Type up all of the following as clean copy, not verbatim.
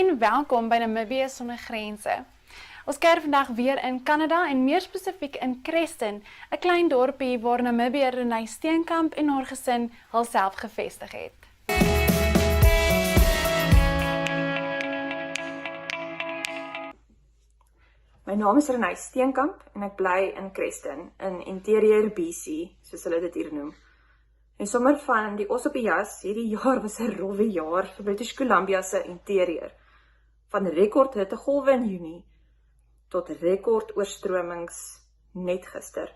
en welkom by Namibië sonder grense. Ons kuier vandag weer in Kanada en meer spesifiek in Creston, 'n klein dorpie waar Namibiër Renay Steenkamp en haar gesin hulself gevestig het. My naam is Renay Steenkamp en ek bly in Creston, in Interior BC, soos hulle dit hier noem. En sommer van die os op die jas, hierdie jaar was 'n rowwe jaar vir British Columbia se interieur. Van rekord hittegolwe in Junie tot rekord oorstromings net gister.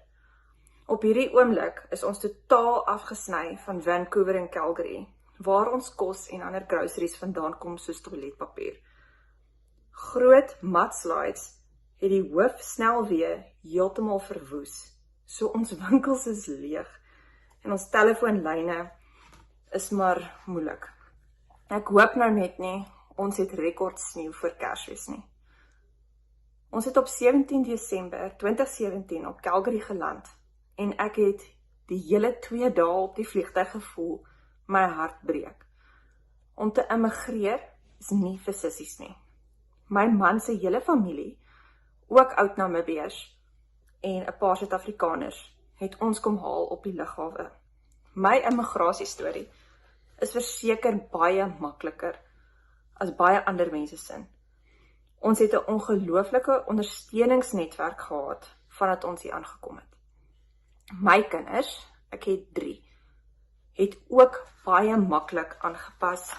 Op hierdie oomblik is ons totaal afgesny van Vancouver en Calgary, waar ons kos en ander groceries vandaan kom soos toiletpapier. Groot mudslides het die hoofsnelweë heeltemal verwoes. So ons winkels is leeg en ons telefoonlyne is maar moeilik. Ek hoop nou net nie, ons het rekord sneeu voor Kersfees nie. Ons het op 17 Desember 2017 op Calgary geland en ek het die hele 2 dae op die vliegtuig gevoel my hart breek. Om te immigreer is nie vir sissies nie. My man se hele familie, ook oud Namibiërs en 'n paar Suid-Afrikaners, het ons kom haal op die lughawe. My immigrasiestorie is verseker baie makliker as baie ander mense sin. Ons het 'n ongelooflike ondersteuningsnetwerk gehad vandat ons hier aangekom het. My kinders, ek het 3, het ook baie maklik aangepas.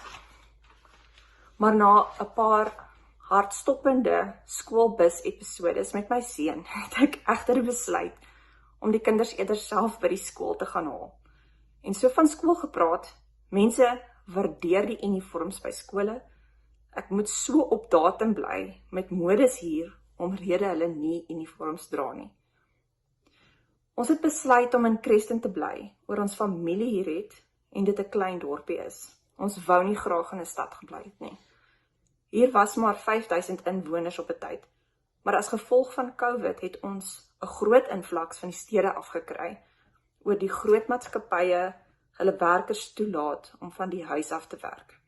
Maar na 'n paar hartstoppende skoolbus-episodes met my seun, het ek egter besluit om die kinders eerder self by die skool te gaan haal. En so van skool gepraat, mense waardeer die uniforms by skole. Ek moet so op datum bly met modes hier, omrede hulle nie uniforms dra nie. Ons het besluit om in Creston te bly, oor ons familie hier het, en dit 'n klein dorpie is. Ons wou nie graag in 'n stad gebly het nie. Hier was maar 5000 inwoners op 'n tyd, maar as gevolg van COVID het ons 'n groot invloeks van die stede afgekry, oor die groot maatskappye hulle werkers toelaat om van die huis af te werk.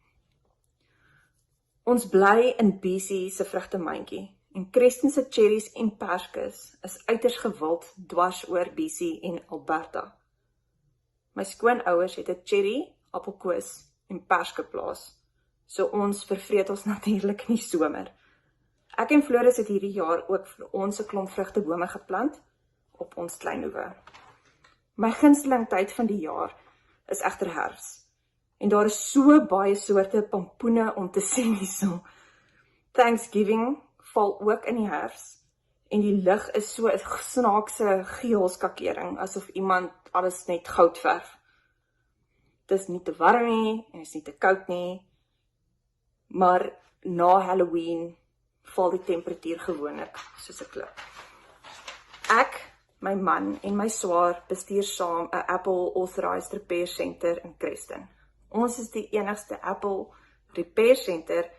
Ons bly in BC se vrugtemandjie en Creston se cherries en perskes is uiters gewild dwars oor BC en Alberta. My skoonouers het 'n cherry, appelkoos en perskeplaas, so ons vervreet ons natuurlik nie somer. Ek en Floris het hierdie jaar ook vir ons 'n klomp vrugtebome geplant op ons klein hoewe. My gunsteling tyd van die jaar is egter herfs. En daar is so baie soorte pampoene om te sien hierso. Thanksgiving val ook in die herfs en die lug is so 'n snaakse geelskakering, asof iemand alles net goud verf. Dit is nie te warm nie en is nie te koud nie, maar na Halloween val die temperatuur gewoonlik soos 'n klip. Ek, my man en my swaar bestuur saam 'n Apple Authorized Repair Center in Creston. Ons is die enigste Apple Repair Center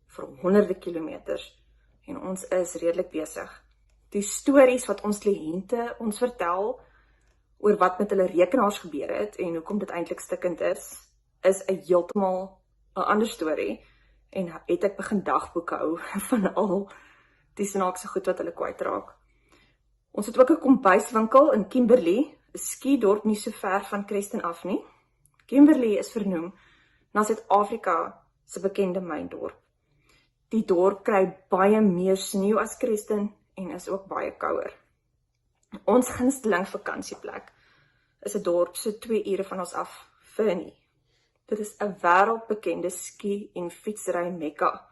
vir honderde kilometers en ons is redelik besig. Die stories wat ons kliënte ons vertel oor wat met hulle rekenaars gebeur het en hoekom dit eintlik stikkend is 'n heeltemal 'n ander storie en het ek begin dagboeke hou van al die snaakse goed wat hulle kwytraak. Ons het ook 'n kombuiswinkel in Kimberley, 'n skiedorp nie so ver van Creston af nie. Kimberley is vernoem na Suid-Afrika se bekende myndorp. Die dorp kry baie meer sneeu as Creston en is ook baie kouer. Ons gunsteling vakansieplek is 'n dorp so 2 ure van ons af, Fernie. Dit is 'n wêreldbekende ski- en fietsry mekka.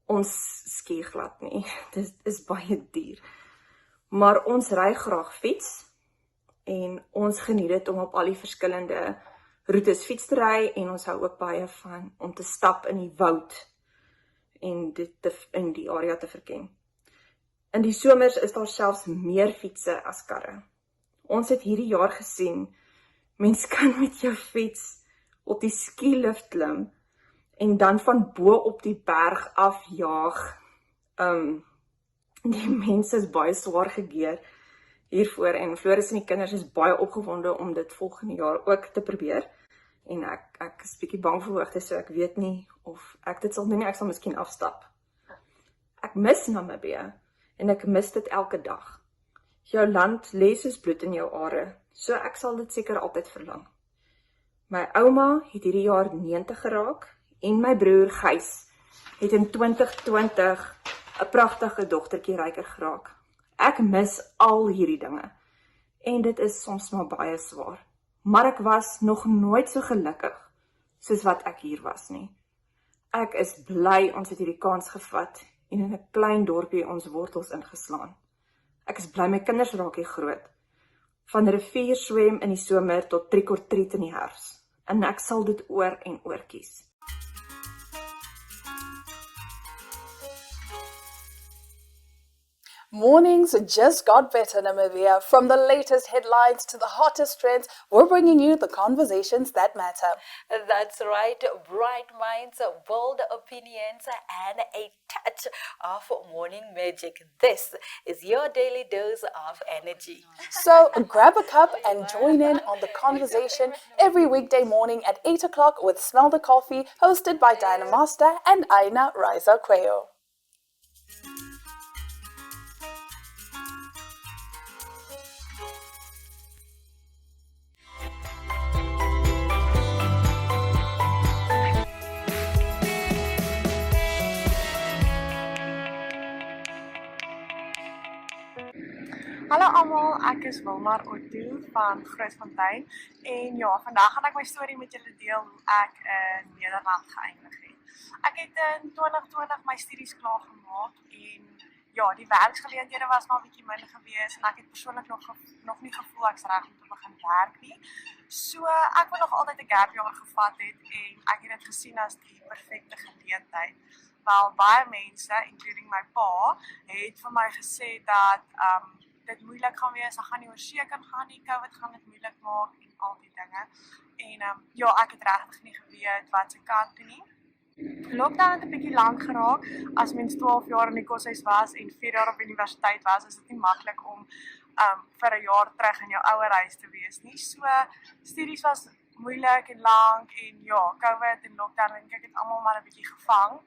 Ons ski glad nie, dit is baie duur. Maar ons ry graag fiets en ons geniet dit om op al die verskillende roetes fiets te ry en ons hou ook baie van om te stap in die woud en dit in die area te verken. In die somers is daar selfs meer fietsse as karre. Ons het hierdie jaar gesien, mens kan met jou fiets op die skilift klim en dan van bo op die berg afjaag. Die mense is baie swaar gegeer hiervoor en Floris en die kinders is baie opgewonde om dit volgende jaar ook te probeer. En ek is bietjie bang vir hoogte, so ek weet nie of ek dit sal doen nie, ek sal miskien afstap. Ek mis Namibië en ek mis dit elke dag. Jou land lê soos bloed in jou are, so ek sal dit seker altyd verlang. My ouma het hierdie jaar 90 geraak en my broer Gys het in 2020 'n pragtige dogtertjie ryker geraak. Ek mis al hierdie dinge en dit is soms maar baie swaar. Maar ek was nog nooit so gelukkig soos wat ek hier was nie. Ek is bly ons het hierdie kans gevat en in 'n klein dorpie ons wortels ingeslaan. Ek is bly my kinders raak hier groot. Van rivier swem in die somer tot trick or treat in die herfs. En ek sal dit oor en oor kies. Mornings just got better, Namibia. From the latest headlines to the hottest trends, we're bringing you the conversations that matter. That's right. Bright minds, bold opinions, and a touch of morning magic. This is your daily dose of energy. So grab a cup and join in on the conversation every weekday morning at 8 o'clock with Smell the Coffee, hosted by Diana Master and Aina Raisa Quayo. Hallo almal, ek is Wilmar Otto van Grootfontein en ja, vandag gaan ek my storie met julle deel hoe ek in Nederland geëindig het. Ek het in 2020 my studies klaar gemaak en ja, die werksgeleenthede was maar 'n bietjie minder gewees en ek het persoonlik nog nie gevoel ek's reg om te begin werk nie. So ek wou nog altyd 'n gap jaar gevat het en ek het dit gesien as die perfekte geleentheid. Wel baie mense, including my pa, het vir my gesê dat dit moeilik gaan wees, ek gaan nie oor see kan gaan nie, COVID gaan dit moeilik maak en al die dinge. En ja, ek het regtig nie geweet wat se kant toe nie. Lockdown het 'n bietjie lank geraak. As mens 12 jaar in die koshuis was en 4 jaar op universiteit was, is dit nie maklik om vir 'n jaar terug in jou ouer huis te wees nie. So studies was moeilik en lank en ja, COVID en lockdown en ek het almal maar 'n bietjie gevang.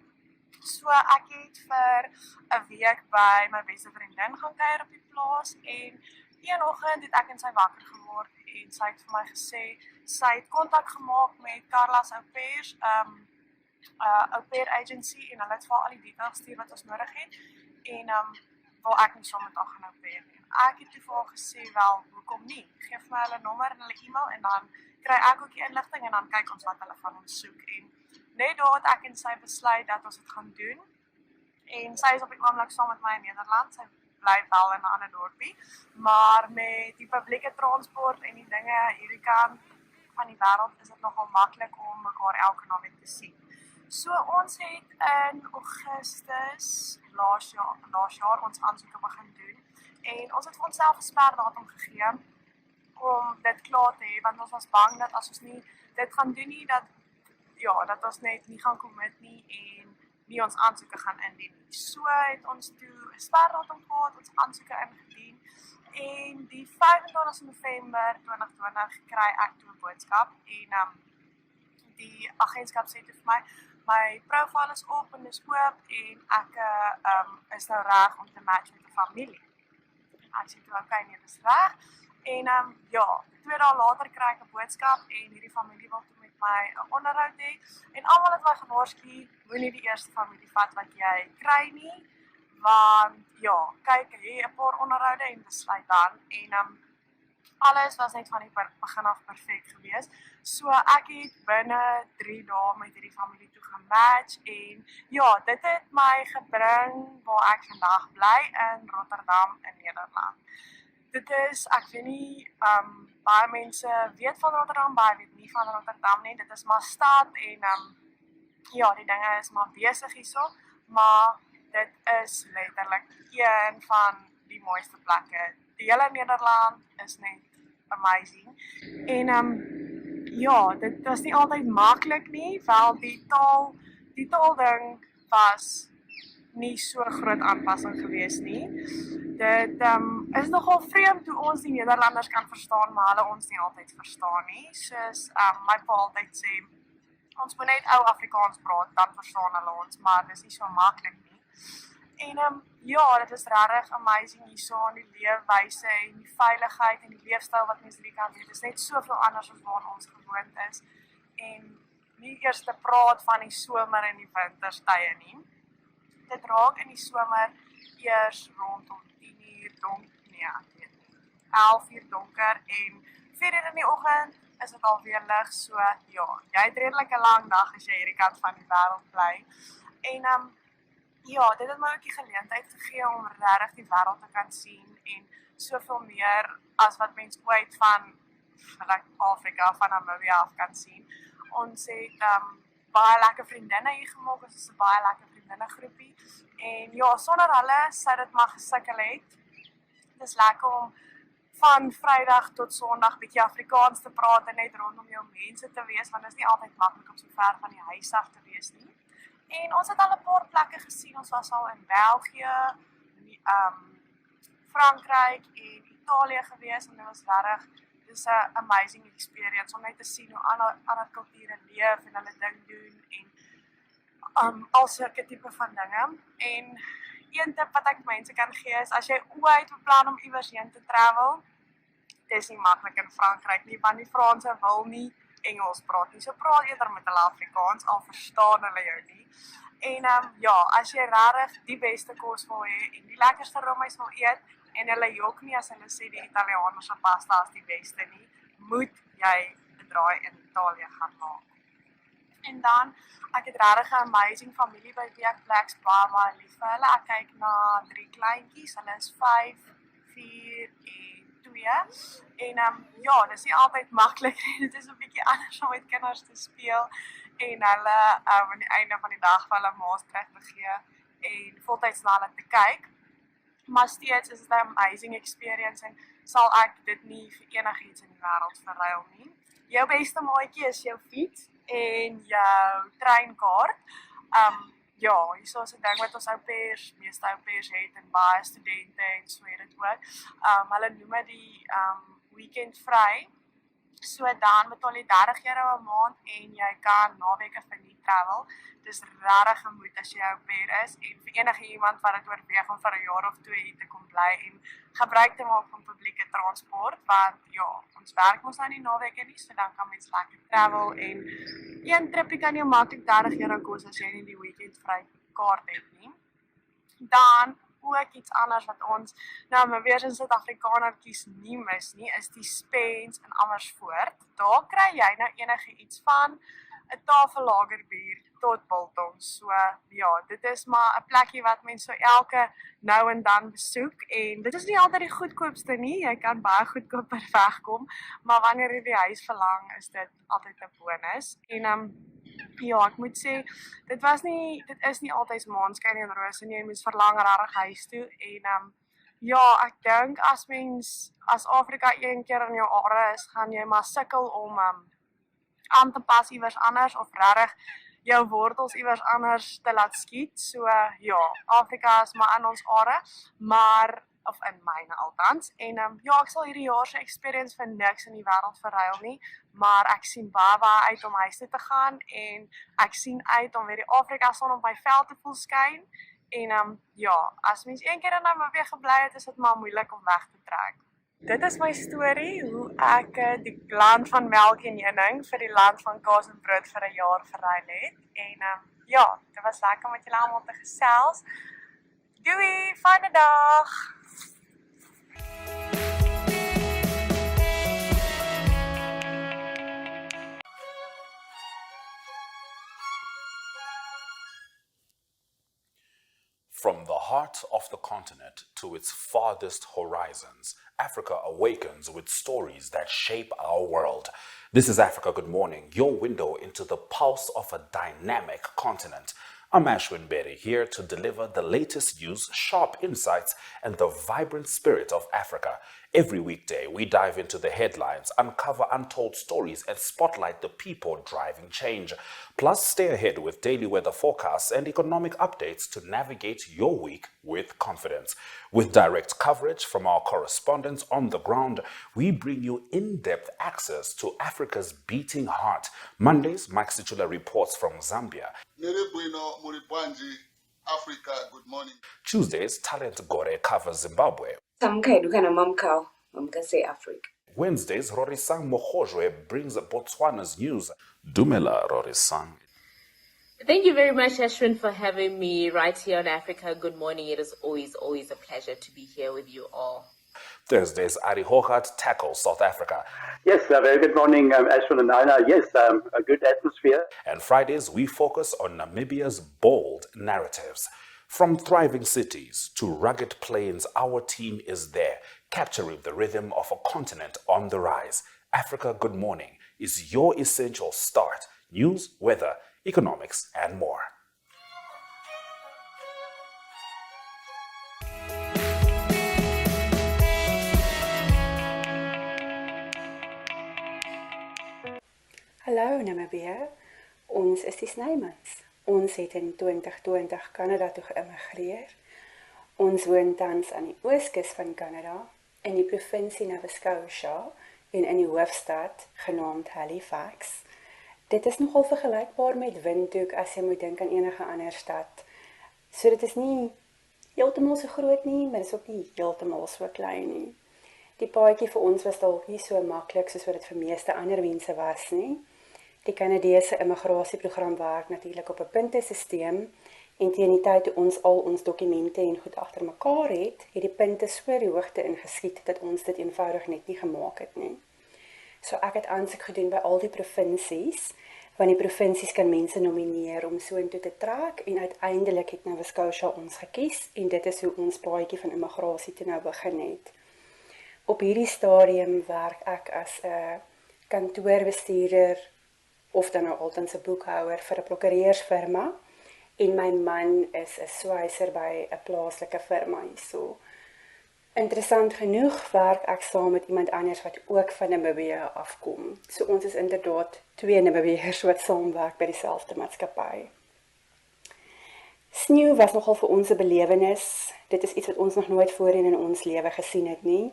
So ek het vir 'n week by my beste vriendin gaan kuier op die plaas en een oggend het ek in sy wakker geword en sy het vir my gesê sy het kontak gemaak met Carla's Au Pairs, Au Pair Agency en hulle het vir al die details gestuur wat ons nodig het en wil ek nie saam met haar gaan au pair nie. Ek het toe vir haar gesê, wel, hoekom nie? Geef my hulle nommer en hulle e-mail en dan kry ek ook die inligting en dan kyk ons wat hulle van ons soek en net daar het ek en sy besluit dat ons dit gaan doen. En sy is op die oomblik saam met my in Nederland. Sy bly wel in 'n ander dorpie, maar met die publieke transport en die dinge hierdie kant van die wêreld is dit nogal maklik om mekaar elke naweek te sien. So ons het in Augustus laas jaar ons aansoeke begin doen en ons het vir onsself 'n sperdatum gegee om dit klaar te hê want ons was bang dat as ons nie dit gaan doen nie dat ons net nie gaan commit nie en nie ons aansoeke gaan indien nie. So het ons toe 'n sperdatum gehad, ons aansoeke ingedien en die 25 November 2020 kry ek toe 'n boodskap en die agentskap sê toe vir my profiel is op en is oop en ek is nou reg om te match met 'n familie. Ek sê toe okay, nee, dis reg. En 2 dae later kry ek 'n boodskap en hierdie familie wil toe met my 'n onderhoud hê. En almal het my gewaarsku, moenie die eerste familie vat wat jy kry nie, want ja, kyk, hier 'n paar onderhoude en besluit dan en alles was net van die begin af perfek gewees. So ek het binne 3 dae met hierdie familie toe gematch en ja, dit het my gebring waar ek vandag bly in Rotterdam in Nederland. Dit is, ek weet nie, baie mense weet van Rotterdam, baie weet nie van Rotterdam nie. Dit is maar stad en die dinge is maar besig hierso, maar dit is letterlik een van die mooiste plekke. Die hele Nederland is net amazing. En dit was nie altyd maklik nie, wel die taal ding was nie so 'n groot aanpassing gewees nie. dit is nogal vreemd hoe ons die Nederlanders kan verstaan, maar hulle ons nie altyd verstaan nie. Soos my pa altyd sê, ons moet net ou Afrikaans praat, dan verstaan hulle ons, maar dis nie so maklik nie. En ja, dit is regtig amazing hierso aan die leefwyse en die veiligheid en die leefstyl wat mense hier kan doen. Dit is net soveel anders as waar ons gewoond is. En nie eers te praat van die somer en die winterstye nie. Dit raak in die somer eers rondom 11 uur donker en 4 uur in die oggend is dit alweer lig, so ja, jy het redelik 'n lang dag as jy hierdie kant van die wêreld bly. En ja, dit het my ook die geleentheid gegee om regtig die wêreld te kan sien en soveel meer as wat mens ooit van Afrika, van Namibia af kan sien. Ons het baie lekker vriendinne hier gemaak, ons is 'n baie lekker vriendinnegroepie. En ja, sonder hulle sou dit maar gesukkel het. Dit is lekker om van Vrydag tot Sondag bietjie Afrikaans te praat en net rondom jou mense te wees, want dit is nie altyd maklik om so ver van die huis af te wees nie. En ons het al 'n paar plekke gesien. Ons was al in België, Frankryk en Italië gewees en dit was regtig, dis 'n amazing experience om net te sien hoe ander kulture leef en hulle ding doen en al sulke tipe van dinge. En een tip wat ek mense kan gee is as jy ooit beplan om iewers heen te travel, dis nie maklik in Frankryk nie, want die Franse wil nie Engels praat nie. So praat eerder met hulle Afrikaans, al verstaan hulle jou nie. En ja, as jy regtig die beste kos wil hê en die lekkerste roomys wil eet en hulle jok nie as hulle sê die Italiaanse pasta is die beste nie, moet jy 'n draai in Italië gaan maak. En dan, ek het regtig 'n amazing familie by wie ek Blacks baie lief vir hulle. Ek kyk na 3 kleintjies, hulle is 5, 4 en 2. En ja, dis nie altyd maklik nie. Dit is 'n bietjie anders om met kinders te speel en hulle aan die einde van die dag vir hulle ma's terug te gee en voltyds na hulle te kyk. Maar steeds is dit 'n amazing experience en sal ek dit nie vir enigiets in die wêreld verruil nie. Jou beste maatjie is jou fiets en jou treinkaart. Ja, hierso is 'n ding wat ons meeste ou pairs het en baie studente en so het dit ook. Hulle noem dit die weekend vry. So dan betaal jy €30 'n maand en jy kan naweke verniet travel. Dis regtig gemoed as jy 'n au pair is en vir enige iemand wat dit oorweeg om vir 'n jaar of 2 hier te kom bly en gebruik te maak van publieke transport, want ja, ons werk mos nou nie naweke nie, so dan kan mens lekker travel en een tripie kan jou maklik €30 kos as jy nie die weekend vry kaart het nie. Dan ook iets anders wat ons maar weer in Suid-Afrikanertjies nie mis nie, is die Spens in Amersfoort. Daar kry jy nou enige iets van 'n tafellagerbier tot biltong. So ja, dit is maar 'n plekkie wat mense so elke nou en dan besoek en dit is nie altyd die goedkoopste nie. Jy kan baie goedkoper wegkom, maar wanneer jy die huis verlang, is dit altyd 'n bonus. En ja, ek moet sê, dit is nie altyd maanskyn en rose nie, jy moet verlang regtig huis toe en ja, ek dink as Afrika een keer in jou are is, gaan jy maar sukkel om aan te pas iewers anders of regtig jou wortels iewers anders te laat skiet. So ja, Afrika is maar in ons are, maar of in myne althans. En ja, ek sal hierdie jaar se experience vir niks in die wêreld verruil nie, maar ek sien baie uit om huis toe te gaan en ek sien uit om weer die Afrika son op my vel te voel skyn. En ja, as mens een keer in Namibia gebly het, is dit maar moeilik om weg te trek. Dit is my storie hoe ek die land van melk en heuning vir die land van kaas en brood vir 'n jaar verruil het. En ja, dit was lekker om met julle almal te gesels. Doei, fijne dag! From the heart of the continent to its farthest horizons, Africa awakens with stories that shape our world. This is Africa Good Morning, your window into the pulse of a dynamic continent. I'm Ashwin Berry, here to deliver the latest news, sharp insights, and the vibrant spirit of Africa. Every weekday, we dive into the headlines, uncover untold stories, and spotlight the people driving change. Plus, stay ahead with daily weather forecasts and economic updates to navigate your week with confidence. With direct coverage from our correspondents on the ground, we bring you in-depth access to Africa's beating heart. Mondays, Mike Situla reports from Zambia. Nerebuino Muribwanji, Africa, good morning. Tuesdays, Talent Gore covers Zimbabwe. Mamka say Africa. Wednesdays, Rorisang Mohojwe brings Botswana's news. Dumela, Rorisang. Thank you very much, Ashwin, for having me right here on Africa. Good morning. It is always a pleasure to be here with you all. Thursdays, Ari Hogarth tackles South Africa. Yes, a very good morning, Ashwin and Aina. Yes, a good atmosphere. And Fridays, we focus on Namibia's bold narratives. From thriving cities to rugged plains, our team is there, capturing the rhythm of a continent on the rise. Africa Good Morning is your essential start. News, weather, economics, and more. Hallo Namibia, ons is die Snymans. Ons het in 2020 Kanada toe geïmmigreer. Ons woon tans aan die ooskus van Kanada in die provinsie Nova Scotia en in die hoofstad genaamd Halifax. Dit is nogal vergelykbaar met Windhoek as jy moet dink aan enige ander stad. So dit is nie heeltemal so groot nie, maar dit is ook nie heeltemal so klein nie. Die paadjie vir ons was dalk nie so maklik soos wat dit vir meeste ander mense was nie. Die Kanadese immigrasieprogram werk natuurlik op 'n puntesisteem en teen die tyd toe ons al ons dokumente en goed agter mekaar het die punte so die hoogte ingeskiet dat ons dit eenvoudig net nie gemaak het nie. So ek het aansoek gedoen by al die provinsies, want die provinsies kan mense nomineer om soontoe te trek en uiteindelik het Nova Scotia ons gekies en dit is hoe ons paadjie van immigrasie toe nou begin het. Op hierdie stadium werk ek as 'n kantoorbestuurder of dan nou altens 'n boekhouer vir 'n prokureursfirma en my man is 'n swyser by 'n plaaslike firma hierso. Interessant genoeg werk ek saam met iemand anders wat ook van Namibië afkom. So ons is inderdaad 2 Namibiërs wat saamwerk by dieselfde maatskappy. Sneeu was nogal vir ons 'n belewenis. Dit is iets wat ons nog nooit voorheen in ons lewe gesien het nie.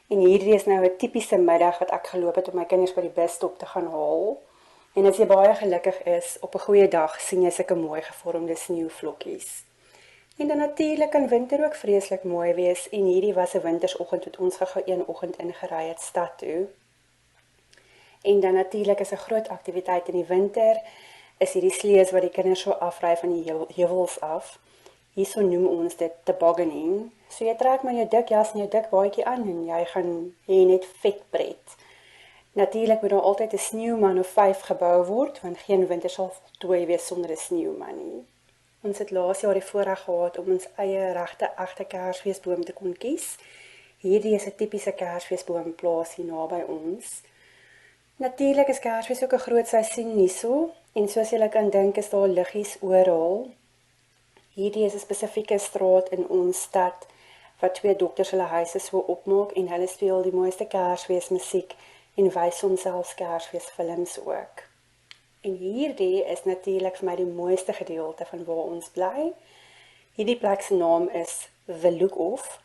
En hierdie is nou 'n tipiese middag wat ek geloop het om my kinders by die busstop te gaan haal. En as jy baie gelukkig is, op 'n goeie dag sien jy sulke mooi gevormde sneeuvlokkies. En dan natuurlik kan winter ook vreeslik mooi wees en hierdie was 'n wintersoggend wat ons gou een oggend ingery het stad toe. En dan natuurlik is 'n groot aktiwiteit in die winter is hierdie slees wat die kinders so afry van die heuwels af. Hierso noem ons dit tobogganing. So jy trek maar jou dik jas en jou dik baadjie aan en jy gaan hê net vet pret. Natuurlik moet daar altyd 'n sneeuman of 5 gebou word, want geen winter sal voltooi wees sonder 'n sneeuman nie. Ons het laas jaar die voorreg gehad om ons eie regte Kersfeesboom te kon kies. Hierdie is 'n tipiese Kersfeesboomplaas hier naby ons. Natuurlik is Kersfees ook 'n groot seisoen hierso, en soos julle kan dink is daar liggies oral. Hierdie is 'n spesifieke straat in ons stad wat 2 dokters hulle huise so opmaak en hulle speel die mooiste Kersfeesmusiek en wys ons selfs Kersfeesfilms ook. En hierdie is natuurlik vir my die mooiste gedeelte van waar ons bly. Hierdie plek se naam is The Look-Off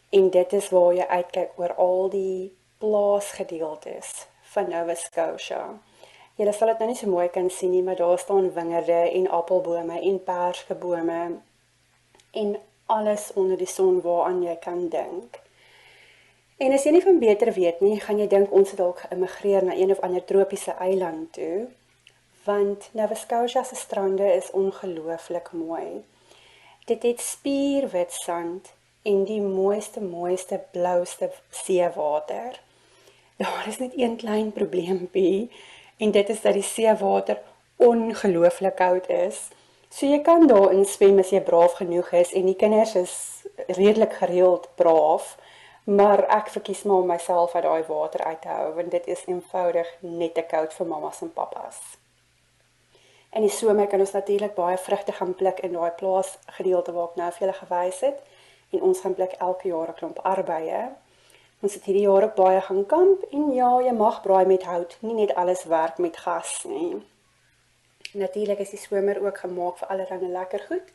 en dit is waar jy uitkyk oor al die plaasgedeeltes van Nova Scotia. Julle sal dit nou nie so mooi kan sien nie, maar daar staan wingerde en appelbome en perskebome en alles onder die son waaraan jy kan dink. En as jy nie van beter weet nie, gaan jy dink ons het dalk geïmmigreer na een of ander tropiese eiland toe, want Nova Scotia se strande is ongelooflik mooi. Dit het spierwit sand en die mooiste blouste seewater. Daar is net een klein probleempie, en dit is dat die seewater ongelooflik koud is. So jy kan daarin swem as jy braaf genoeg is, en die kinders is redelik gereeld braaf, maar ek verkies maar om myself uit daai water uit te hou, want dit is eenvoudig net te koud vir mamas en papas. In die somer kan ons natuurlik baie vrugte gaan pluk in daai plaasgedeelte waar ek nou vir julle gewys het. En ons gaan pluk elke jaar 'n klomp arbeie. Ons het hierdie jaar ook baie gaan kamp en ja, jy mag braai met hout, nie net alles werk met gas nie. Natuurlik is die somer ook gemaak vir allerlei lekker goed,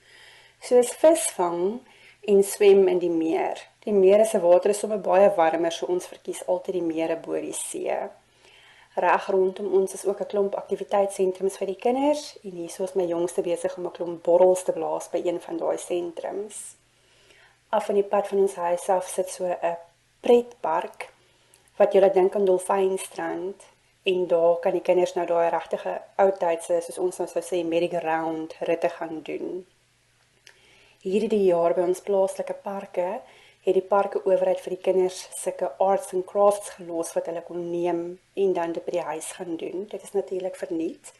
soos visvang en swem in die meer. Die meer se water is sommer baie warmer, so ons verkies altyd die mere bo die see. Reg rondom ons is ook 'n klomp aktiwiteitssentrums vir die kinders en hierso is my jongste besig om 'n klomp borrels te blaas by een van daai sentrums. Af van die pad van ons huis af sit so 'n pretpark wat jy dink aan Dolfynstrand en daar kan die kinders nou daai regtige oudtydse, soos ons nou sou sê, merry-go-round ritte gaan doen. Hierdie jaar by ons plaaslike parke het die parke owerheid vir die kinders sulke arts and crafts gelos wat hulle kon neem en dan dit by die huis gaan doen. Dit is natuurlik verniet.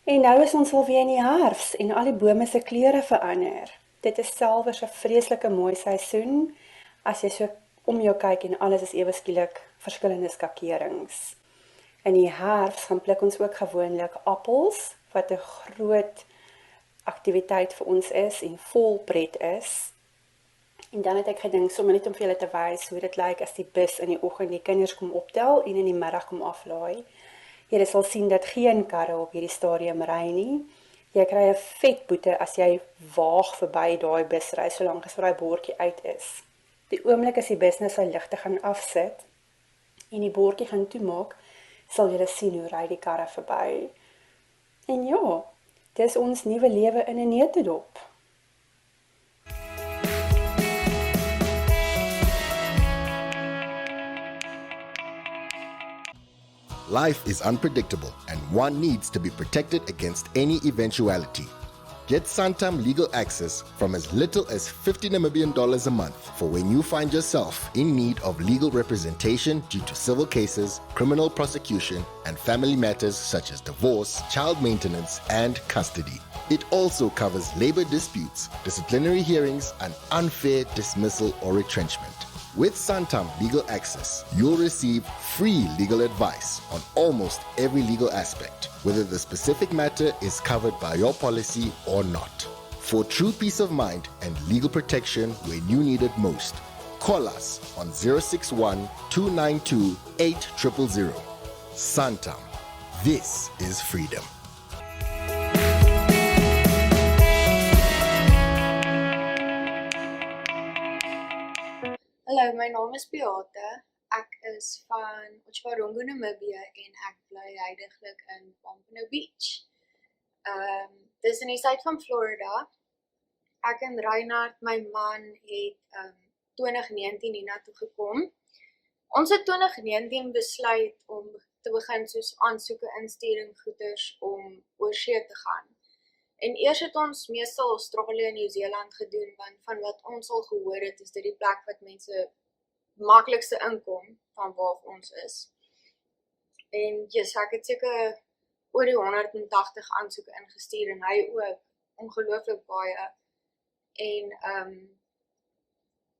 En nou is ons alweer in die herfs en al die bome se kleure verander. Dit is selfs 'n vreeslike mooi seisoen as jy so om jou kyk en alles is ewe skielik verskillende skakerings. In die herfs gaan pluk ons ook gewoonlik appels wat 'n groot aktiwiteit vir ons is en vol pret is. En dan het ek gedink sommer net om vir julle te wys hoe dit lyk as die bus in die oggend die kinders kom optel en in die middag kom aflaai. Julle sal sien dat geen karre op hierdie stadium ry nie. Jy kry 'n vet boete as jy waag verby daai busry solank as daai bordjie uit is. Die oomblik as die bus nou sy ligte gaan afsit en die bordjie gaan toemaak, sal julle sien hoe ry die karre verby. En ja, dis ons nuwe lewe in 'n neutedop. Life is unpredictable and one needs to be protected against any eventuality. Get Santam legal access from as little as $50 Namibian a month for when you find yourself in need of legal representation due to civil cases, criminal prosecution, and family matters such as divorce, child maintenance, and custody. It also covers labor disputes, disciplinary hearings, and unfair dismissal or retrenchment. With Santam Legal Access, you'll receive free legal advice on almost every legal aspect, whether the specific matter is covered by your policy or not. For true peace of mind and legal protection when you need it most, call us on 061 292 8000. Santam. This is freedom. Hallo, my naam is Beate. Ek is van Otjiwarongo, Namibië en ek bly huidiglik in Pompano Beach. Dis in die suid van Florida. Ek en Reinhard, my man, het 2019 hiernatoe gekom. Ons het 2019 besluit om te begin soos aansoeke instuur en goeders om oorsee te gaan. En eers het ons meestal Australië en Nieu-Seeland gedoen, want van wat ons al gehoor het, is dit die plek wat mense maklikste inkom van waar ons is. En yes, ek het seker oor die 180 aansoeke ingestuur en hy ook ongelooflik baie. En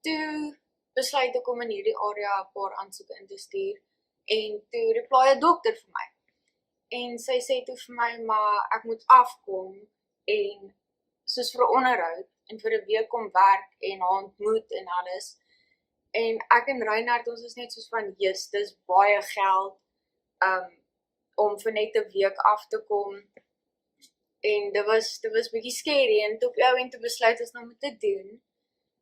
toe besluit ek om in hierdie area 'n paar aansoeke in te stuur en toe reply 'n dokter vir my. En sy sê toe vir my, maar ek moet afkom en soos vir 'n onderhoud en vir 'n week kom werk en haar ontmoet en alles. En ek en Reinhard, ons is net soos van, yes, dis baie geld om vir net 'n week af te kom. En dit was bietjie scary en toe op jou en toe besluit ons nou moet dit doen.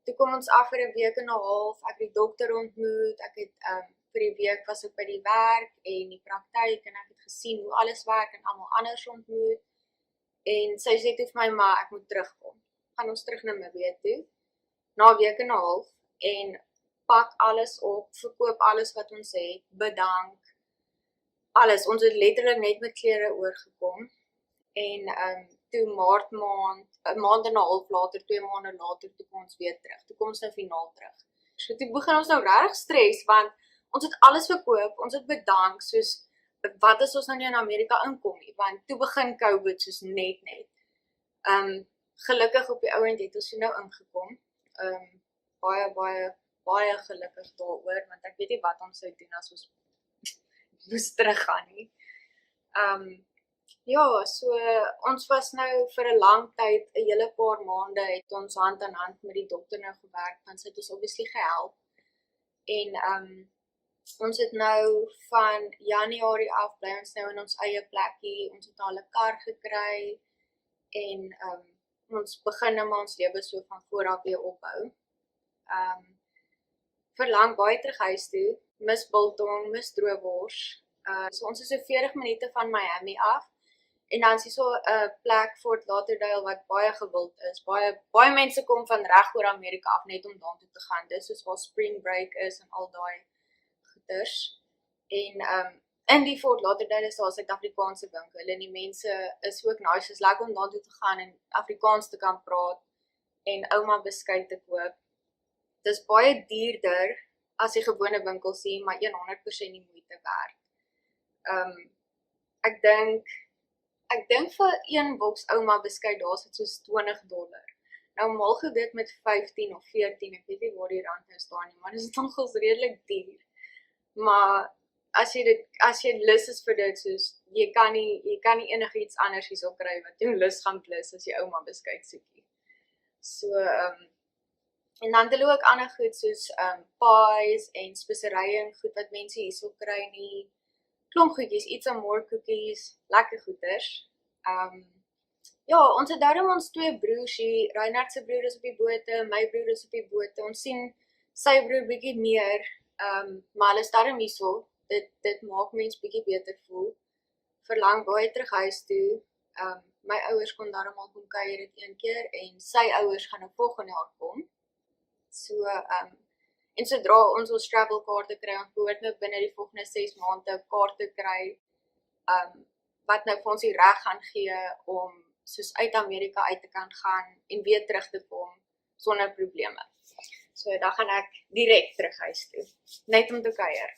Toe kom ons af vir 'n week en 'n half, ek het die dokter ontmoet, ek het vir die week was ek by die werk en die praktyk en ek het gesien hoe alles werk en almal anders ontmoet. En sy sê toe vir my, maar ek moet terugkom. Gaan ons terug na Namibië toe, na 'n week en 'n half en pak alles op, verkoop alles wat ons het, bedank, alles. Ons het letterlik net met klere oorgekom. En toe Maart maand, 'n maand en 'n half later, 2 maande later, toe kom ons weer terug. Toe kom ons nou finaal terug. So toe begin ons nou regtig stres, want ons het alles verkoop, ons het bedank, soos, wat as ons nou nie in Amerika inkom nie, want toe begin COVID soos net. Gelukkig op die ouend het ons nou ingekom. Baie gelukkig daaroor, want ek weet nie wat ons sou doen as ons moes teruggaan nie. Ja, so ons was nou vir 'n lang tyd, 'n hele paar maande het ons hand aan hand met die dokter nou gewerk, want sy het ons obviously gehelp. En ons het nou van Januarie af bly ons nou in ons eie plekkie. Ons het al 'n kar gekry en ons begin nou maar ons lewe so van voor af weer opbou. Verlang baie terug huis toe, mis biltong, mis droewors. So ons is so 40 minute van Miami af. En dan is hier so 'n plek Fort Lauderdale wat baie gewild is. Baie mense kom van reg oor Amerika af net om daartoe te gaan. Dis soos waar Spring Break is en al daai goeders. En in die Fort Lauderdale is daar 'n Suid-Afrikaanse winkel en die mense is ook nice, is lekker om daartoe te gaan en Afrikaans te kan praat en ouma beskuit te koop. Dis baie duurder as die gewone winkel sien, maar 100% die moeite werd. Ek dink vir een boks ouma beskuit daar sit soos $20. Nou maal jy dit met 15 of 14, ek weet nie waar die rand nou staan nie, maar dit is nogals redelik duur. Maar as jy lus is vir dit, soos jy kan nie enigiets anders hierso kry wat jou lus gaan plus as jy ouma beskuit soekie. So en dan het hulle ook ander goed soos pies en speserye en goed wat mense hierso kry nie. Klomp goedjies, iets and more cookies, lekker goeders. Ja, ons het daarom ons 2 broers hier, Reinhard se broer is op die bote, my broer is op die bote, ons sien sy broer bietjie meer, maar hulle is daarom hierso, dit maak mens bietjie beter voel. Verlang baie terug huis toe, my ouers kon daarom al kom kuier het een keer, en sy ouers gaan nou volgende jaar kom. So, en sodra ons travel kaarte kry, ons behoort nou binne die volgende 6 maande kaarte kry, wat nou vir ons die reg gaan gee om soos uit Amerika uit te kan gaan en weer terug te kom sonder probleme. So dan gaan ek direk terug huis toe, net om te kuier.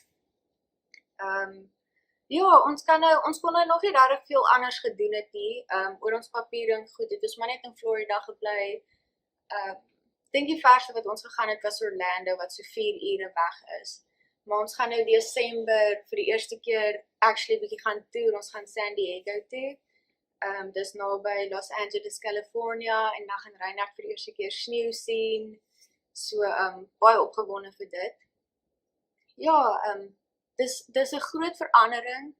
Ja, ons kon nou nog nie regtig veel anders gedoen het nie, oor ons papiere en goed, het ons maar net in Florida gebly. Dink die verste wat ons gegaan het was Orlando, wat so 4 ure weg is. Maar ons gaan nou Desember vir die eerste keer actually bietjie gaan toer, ons gaan San Diego toe. Dis naby Los Angeles, California, en dan gaan Reinhard vir die eerste keer sneeu sien. So, baie opgewonde vir dit. Ja, dis 'n groot verandering.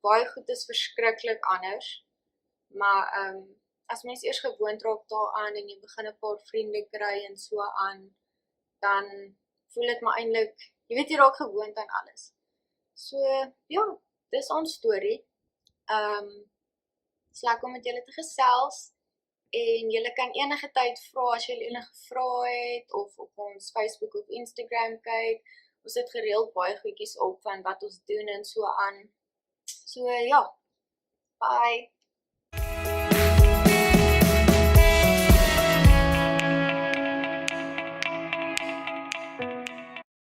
Baie goed is verskriklik anders. Maar, as mens eers gewoond raak daaraan en jy begin 'n paar vriende kry en so aan, dan voel dit maar eintlik, jy weet jy raak gewoond aan alles. So, ja, dis ons storie. Dis lekker om met julle te gesels, en julle kan enige tyd vra as julle enige vrae het, of op ons Facebook of Instagram kyk. Ons het gereeld baie goedjies op van wat ons doen en so aan. So, ja, bye!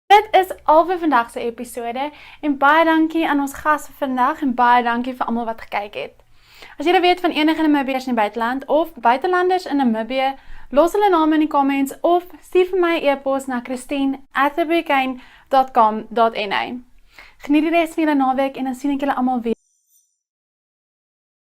Dit is al vir vandag se episode, en baie dankie aan ons gas vir vandag, en baie dankie vir almal wat gekyk het. As jy weet van enige Namibiërs in die buiteland, of buitelanders in Namibië, los hulle name in die comments, of stuur vir my 'n e-pos na christine@thebouquin.com.na. Geniet die res van julle naweek, en dan sien ek julle almal weer.